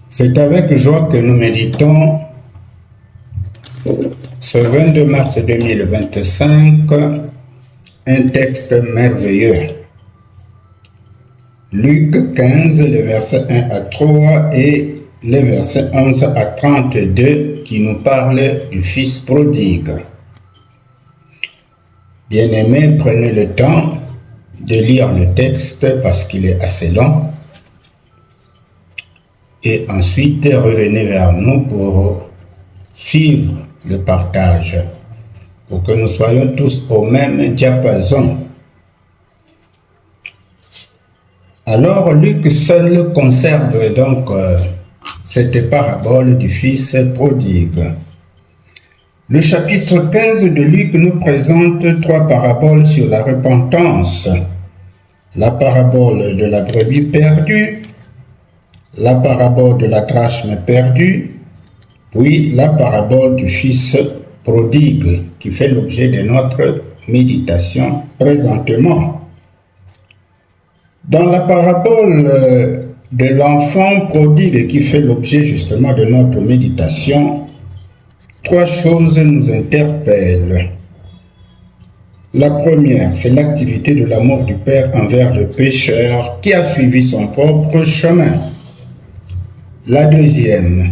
C'est avec joie que nous méditons ce 22 mars 2025 un texte merveilleux. Luc 15, les versets 1 à 3 et les versets 11 à 32 qui nous parlent du Fils prodigue. Bien-aimés, prenez le temps de lire le texte parce qu'il est assez long. Et ensuite, revenez vers nous pour suivre le partage, pour que nous soyons tous au même diapason. Alors, Luc seul conserve donc cette parabole du Fils prodigue. Le chapitre 15 de Luc nous présente trois paraboles sur la repentance. La parabole de la brebis perdue, la parabole de la drachme perdue, puis la parabole du Fils prodigue qui fait l'objet de notre méditation présentement. Dans la parabole de l'enfant prodigue qui fait l'objet justement de notre méditation, trois choses nous interpellent. La première, c'est l'activité de l'amour du Père envers le pécheur qui a suivi son propre chemin. La deuxième,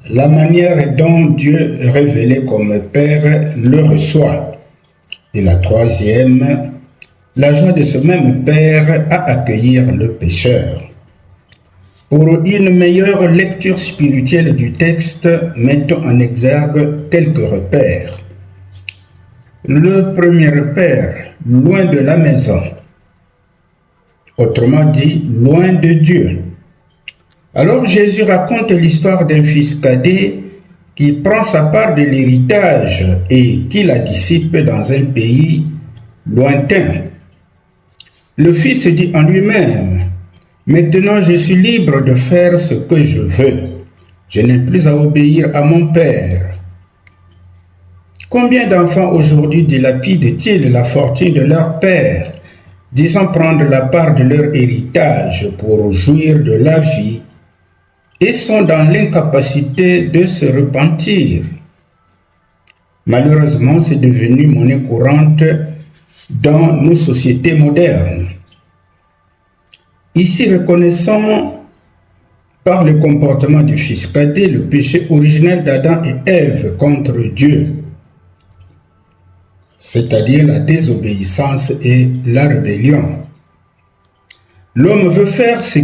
la manière dont Dieu révélé comme Père le reçoit. Et la troisième, la joie de ce même Père à accueillir le pécheur. Pour une meilleure lecture spirituelle du texte, mettons en exergue quelques repères. Le premier repère, loin de la maison. Autrement dit, loin de Dieu. Alors Jésus raconte l'histoire d'un fils cadet qui prend sa part de l'héritage et qui la dissipe dans un pays lointain. Le fils dit en lui-même, « Maintenant je suis libre de faire ce que je veux. Je n'ai plus à obéir à mon père. » Combien d'enfants aujourd'hui dilapident-ils la fortune de leur père, disant prendre la part de leur héritage pour jouir de la vie, et sont dans l'incapacité de se repentir. Malheureusement, c'est devenu monnaie courante dans nos sociétés modernes. Ici, reconnaissons par le comportement du fils cadet le péché originel d'Adam et Ève contre Dieu, c'est-à-dire la désobéissance et la rébellion. L'homme veut faire ce